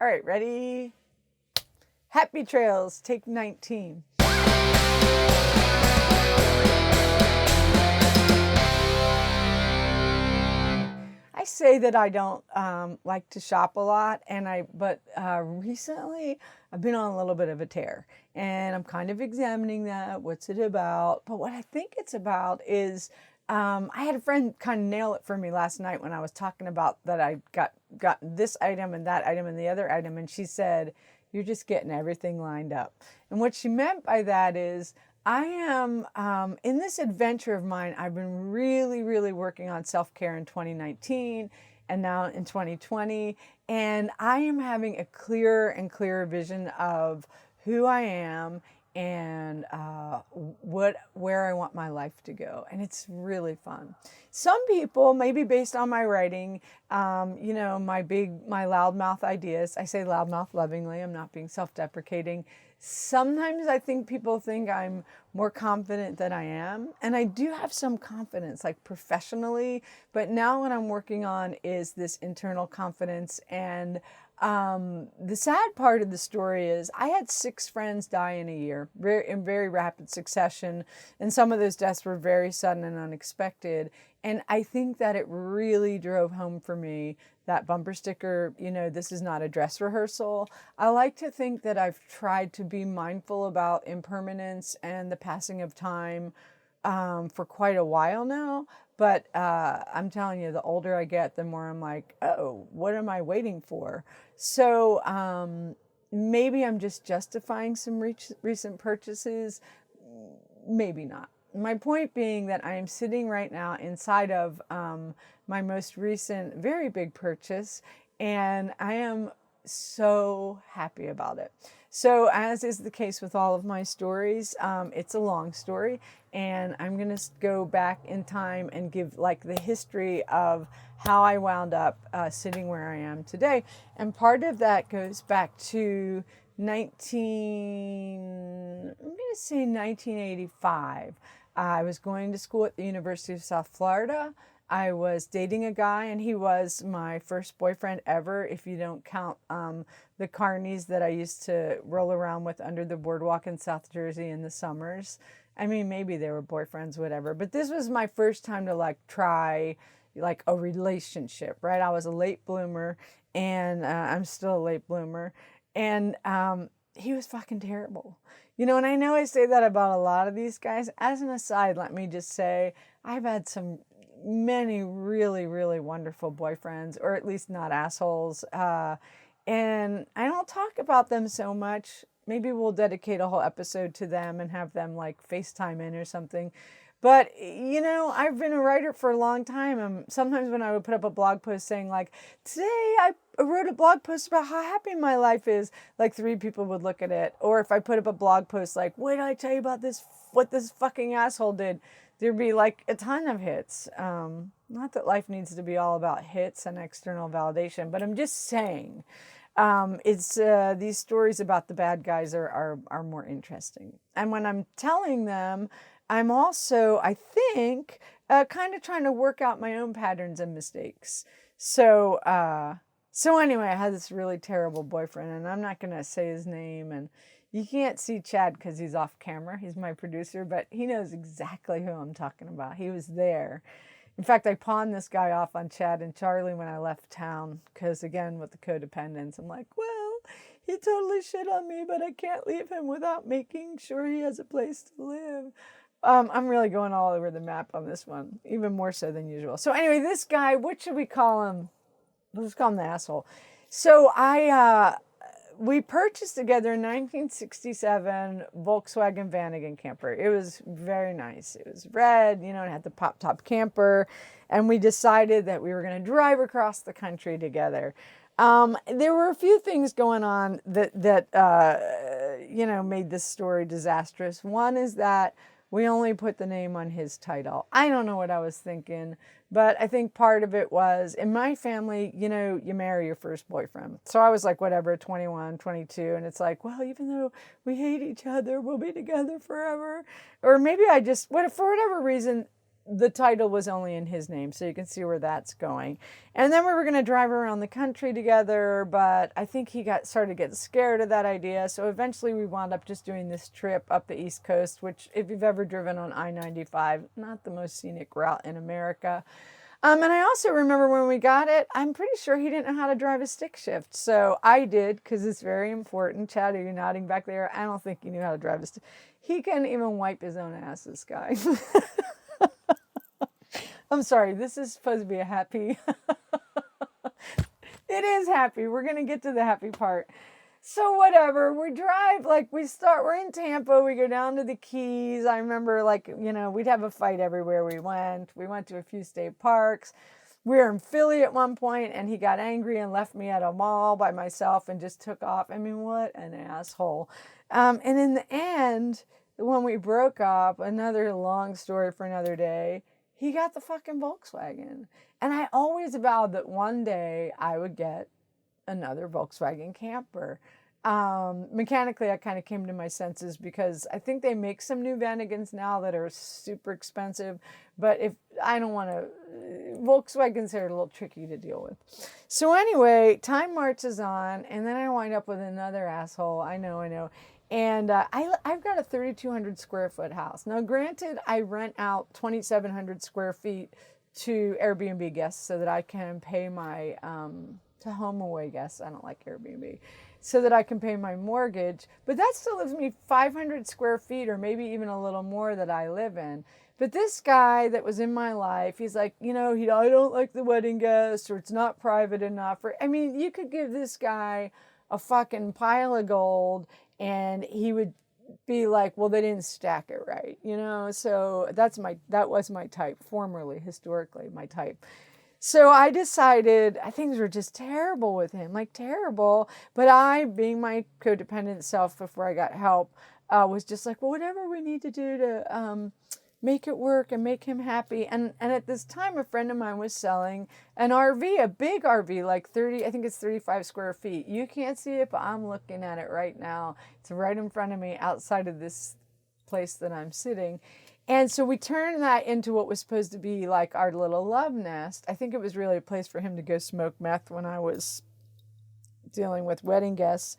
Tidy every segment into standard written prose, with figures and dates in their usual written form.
All right, ready? Happy trails, take 19. I say that I don't like to shop a lot, but recently I've been on a little bit of a tear, and I'm kind of examining that. What's it about? But what I think it's about is I had a friend kind of nail it for me last night when I was talking about that I got this item and that item and the other item, and she said, "You're just getting everything lined up." And what she meant by that is I am, in this adventure of mine, I've been really, really working on self-care in 2019 and now in 2020. And I am having a clearer and clearer vision of who I am and where I want my life to go. And it's really fun. Some people, maybe based on my writing, my loudmouth ideas, I say loudmouth lovingly, I'm not being self-deprecating. Sometimes I think people think I'm more confident than I am. And I do have some confidence, like professionally. But now what I'm working on is this internal confidence. And the sad part of the story is I had 6 friends die in a year, in very rapid succession. And some of those deaths were very sudden and unexpected. And I think that it really drove home for me that bumper sticker, this is not a dress rehearsal. I like to think that I've tried to be mindful about impermanence and the passing of time for quite a while now. But I'm telling you, the older I get, the more I'm like, oh, what am I waiting for? So maybe I'm just justifying some recent purchases. Maybe not. My point being that I am sitting right now inside of my most recent very big purchase, and I am so happy about it. So as is the case with all of my stories, it's a long story, and I'm going to go back in time and give like the history of how I wound up sitting where I am today. And part of that goes back to 1985. I was going to school at the University of South Florida. I was dating a guy, and he was my first boyfriend ever, if you don't count the carnies that I used to roll around with under the boardwalk in South Jersey in the summers. I mean, maybe they were boyfriends, whatever. But this was my first time to try a relationship, right? I was a late bloomer, and I'm still a late bloomer. And he was fucking terrible. And I know I say that about a lot of these guys. As an aside, let me just say, I've had many really, really wonderful boyfriends, or at least not assholes. And I don't talk about them so much. Maybe we'll dedicate a whole episode to them and have them FaceTime in or something. But, I've been a writer for a long time. And sometimes when I would put up a blog post saying today I wrote a blog post about how happy my life is, 3 people would look at it. Or if I put up a blog post wait till I tell you about what this fucking asshole did, there'd be a ton of hits. Not that life needs to be all about hits and external validation, but I'm just saying, it's these stories about the bad guys are more interesting. And when I'm telling them, I'm also, I think, kind of trying to work out my own patterns and mistakes. So anyway, I had this really terrible boyfriend, and I'm not going to say his name, and you can't see Chad because he's off camera. He's my producer, but he knows exactly who I'm talking about. He was there. In fact, I pawned this guy off on Chad and Charlie when I left town because, again, with the codependence, I'm like, well, he totally shit on me, but I can't leave him without making sure he has a place to live. I'm really going all over the map on this one, even more so than usual. So anyway, this guy, what should we call him? Let's call him the asshole. So we purchased together a 1967 Volkswagen Vanagon camper. It was very nice. It was red, it had the pop-top camper, and we decided that we were going to drive across the country together. There were a few things going on that made this story disastrous. One is that we only put the name on his title. I don't know what I was thinking, but I think part of it was, in my family, you marry your first boyfriend. So I was whatever, 21, 22, and it's well, even though we hate each other, we'll be together forever. Or maybe I just, for whatever reason, the title was only in his name, so you can see where that's going. And then we were going to drive around the country together, but I think he started getting scared of that idea. So eventually we wound up just doing this trip up the East Coast, which if you've ever driven on I-95, not the most scenic route in America. And I also remember when we got it, I'm pretty sure he didn't know how to drive a stick shift. So I did, because it's very important. Chad, are you nodding back there? I don't think he knew how to drive a stick. He can even wipe his own ass, this guy. I'm sorry, this is supposed to be a happy. It is happy. We're going to get to the happy part. So whatever, we drive, we're in Tampa, we go down to the Keys. I remember, we'd have a fight everywhere we went. We went to a few state parks. We were in Philly at one point, and he got angry and left me at a mall by myself and just took off. I mean, what an asshole. And in the end, when we broke up, another long story for another day, he got the fucking Volkswagen. And I always vowed that one day I would get another Volkswagen camper. Mechanically, I kind of came to my senses because I think they make some new Vanagons now that are super expensive. But if I don't want to, Volkswagens are a little tricky to deal with. So anyway, time marches on, and then I wind up with another asshole. I know. And I've got a 3,200 square foot house. Now, granted, I rent out 2,700 square feet to Airbnb guests so that I can pay my, to home away guests. I don't like Airbnb. So that I can pay my mortgage. But that still leaves me 500 square feet or maybe even a little more that I live in. But this guy that was in my life, he's like, I don't like the wedding guests, or it's not private enough. You could give this guy a fucking pile of gold and he would be like, well, they didn't stack it right, So that was my type, formerly, historically, my type. So I decided things were just terrible with him, terrible. But I, being my codependent self before I got help, was just like, well, whatever we need to do to make it work and make him happy. And at this time, a friend of mine was selling an RV, a big RV, I think it's 35 square feet. You can't see it, but I'm looking at it right now. It's right in front of me outside of this place that I'm sitting. And so we turned that into what was supposed to be like our little love nest. I think it was really a place for him to go smoke meth when I was dealing with wedding guests.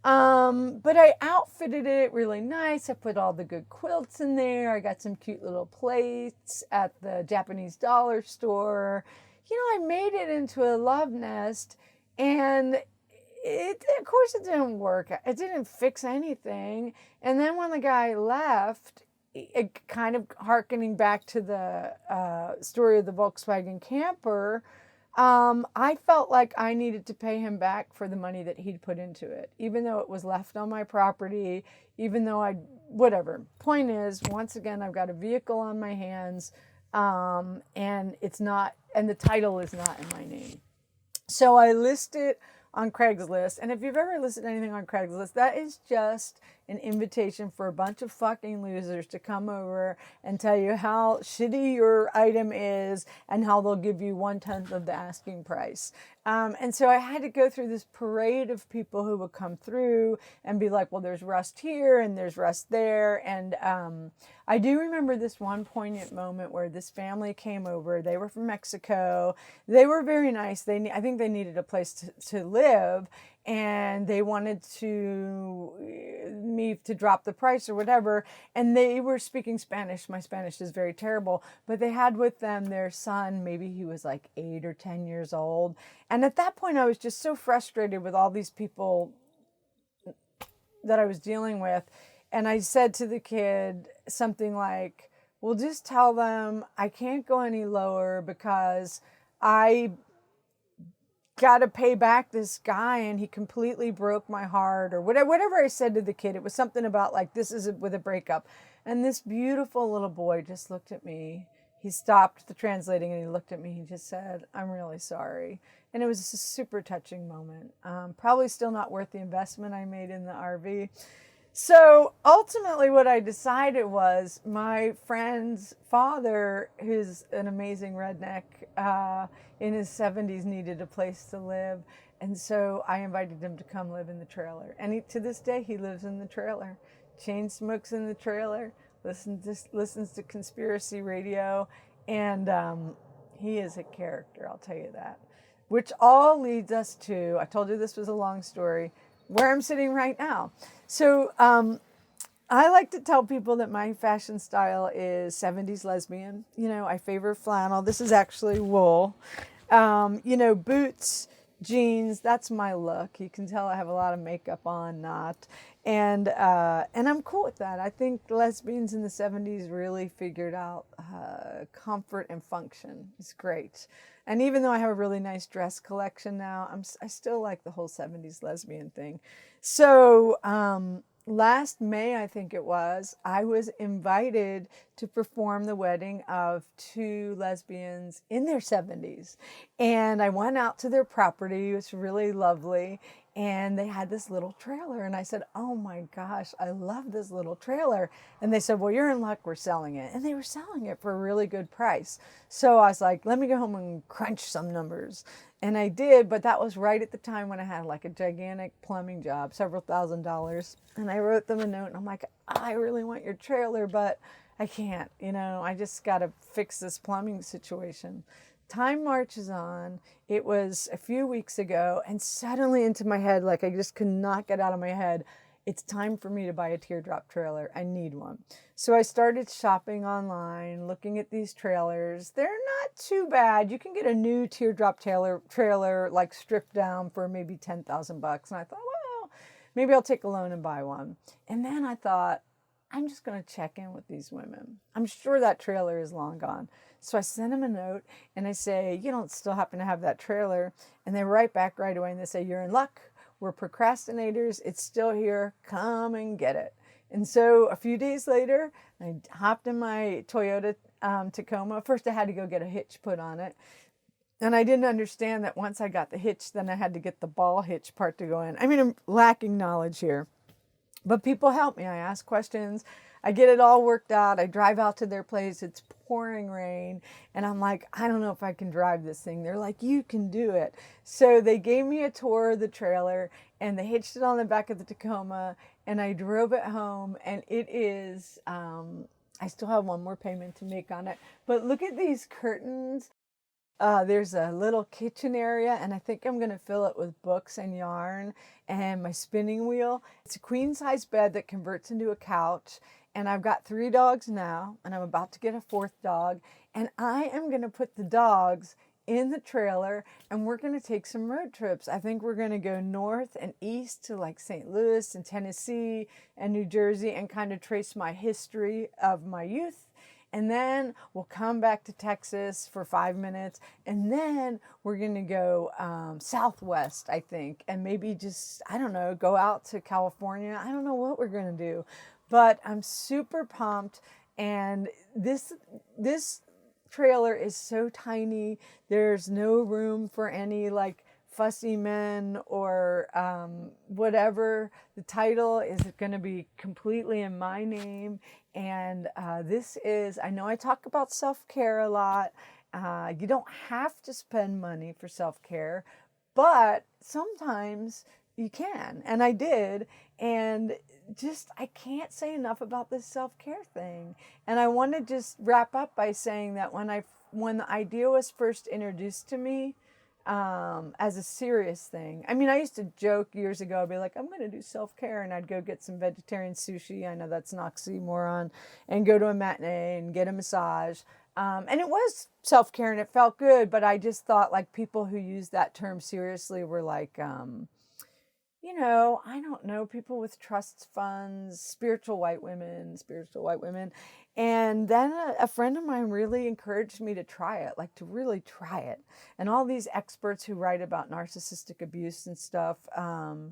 But I outfitted it really nice. I put all the good quilts in there. I got some cute little plates at the Japanese dollar store. I made it into a love nest, and of course it didn't work. It didn't fix anything. And then when the guy left, it kind of hearkening back to the story of the Volkswagen camper, I felt like I needed to pay him back for the money that he'd put into it, even though it was left on my property, even though whatever. Point is, once again, I've got a vehicle on my hands, and the title is not in my name. So I list it on Craigslist. And if you've ever listed anything on Craigslist, that is just an invitation for a bunch of fucking losers to come over and tell you how shitty your item is and how they'll give you 1/10 of the asking price. And so I had to go through this parade of people who would come through and be like, well, there's rust here and there's rust there. And I do remember this one poignant moment where this family came over. They were from Mexico. They were very nice. I think they needed a place to live. And they wanted me to drop the price or whatever. And they were speaking Spanish. My Spanish is very terrible. But they had with them their son. Maybe he was like 8 or 10 years old. And at that point, I was just so frustrated with all these people that I was dealing with. And I said to the kid something like, well, just tell them I can't go any lower because I got to pay back this guy and he completely broke my heart, or whatever I said to the kid. It was something about like, this is with a breakup. And this beautiful little boy just looked at me. He stopped the translating and he looked at me. He just said, I'm really sorry. And it was a super touching moment. Probably still not worth the investment I made in the RV. So ultimately what I decided was my friend's father, who's an amazing redneck, in his 70s, needed a place to live. And so I invited him to come live in the trailer. And to this day, he lives in the trailer. Chain smokes in the trailer, listens to conspiracy radio. And he is a character, I'll tell you that. Which all leads us to, I told you this was a long story, where I'm sitting right now. So I like to tell people that my fashion style is 70s lesbian. You know, I favor flannel. This is actually wool. You know, boots, jeans, that's my look. You can tell I have a lot of makeup on, not. And I'm cool with that. I think lesbians in the 70s really figured out comfort and function. It's great. And even though I have a really nice dress collection now, I still like the whole 70s lesbian thing. So last May, I think it was, I was invited to perform the wedding of two lesbians in their 70s. And I went out to their property. It was really lovely. And they had this little trailer. And I said, oh my gosh, I love this little trailer. And they said, well, you're in luck, we're selling it. And they were selling it for a really good price. So I was like, let me go home and crunch some numbers. And I did, but that was right at the time when I had like a gigantic plumbing job, several $1,000s. And I wrote them a note and I'm like, I really want your trailer, but I can't, you know, I just got to fix this plumbing situation. Time marches on. It was a few weeks ago, and suddenly into my head, like I just could not get out of my head, it's time for me to buy a Teardrop trailer. I need one. So I started shopping online, looking at these trailers. They're not too bad. You can get a new Teardrop trailer like stripped down for maybe 10,000 bucks. And I thought, well, maybe I'll take a loan and buy one. And then I thought, I'm just going to check in with these women. I'm sure that trailer is long gone. So I send them a note and I say, you don't still happen to have that trailer? And they write back right away and they say, you're in luck. We're procrastinators. It's still here. Come and get it. And so a few days later, I hopped in my Toyota Tacoma. First, I had to go get a hitch put on it. And I didn't understand that once I got the hitch, then I had to get the ball hitch part to go in. I mean, I'm lacking knowledge here. But people help me. I ask questions. I get it all worked out. I drive out to their place. It's pouring rain. And I'm like, I don't know if I can drive this thing. They're like, you can do it. So they gave me a tour of the trailer and they hitched it on the back of the Tacoma and I drove it home. And it is, I still have one more payment to make on it. But look at these curtains. There's a little kitchen area and I think I'm going to fill it with books and yarn and my spinning wheel. It's a queen size bed that converts into a couch and I've got 3 dogs now and I'm about to get a 4th dog and I am going to put the dogs in the trailer and we're going to take some road trips. I think we're going to go north and east to like St. Louis and Tennessee and New Jersey and kind of trace my history of my youth. And then we'll come back to Texas for 5 minutes. And then we're going to go southwest, I think. And maybe just, I don't know, go out to California. I don't know what we're going to do. But I'm super pumped. And this trailer is so tiny. There's no room for any like fussy men or whatever. The title is going to be completely in my name. And this is, I know I talk about self-care a lot. You don't have to spend money for self-care, but sometimes you can. And I did. And just, I can't say enough about this self-care thing. And I want to just wrap up by saying that when the idea was first introduced to me, as a serious thing. I mean, I used to joke years ago, I'd be like, I'm going to do self-care and I'd go get some vegetarian sushi. I know that's an oxymoron, and go to a matinee and get a massage. And it was self-care and it felt good, but I just thought like people who use that term seriously were like, you know, I don't know, people with trust funds, spiritual white women. And then a friend of mine really encouraged me to try it, like to really try it. And all these experts who write about narcissistic abuse and stuff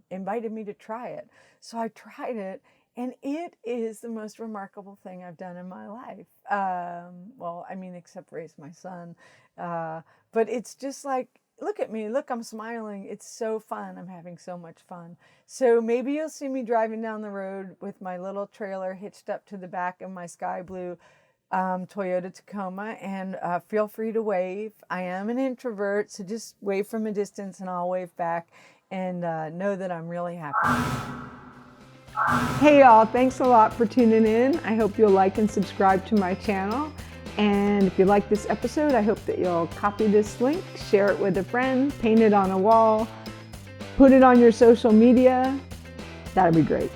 invited me to try it. So I tried it, and it is the most remarkable thing I've done in my life. Well, I mean, except raise my son. But it's just like, look at me, look, I'm smiling. It's so fun. I'm having so much fun. So maybe you'll see me driving down the road with my little trailer hitched up to the back of my sky blue Toyota Tacoma, and feel free to wave. I am an introvert, so just wave from a distance and I'll wave back, and know that I'm really happy. Hey y'all, thanks a lot for tuning in. I hope you'll like and subscribe to my channel. And if you like this episode, I hope that you'll copy this link, share it with a friend, paint it on a wall, put it on your social media. That'd be great.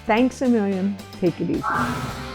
Thanks a million. Take it easy.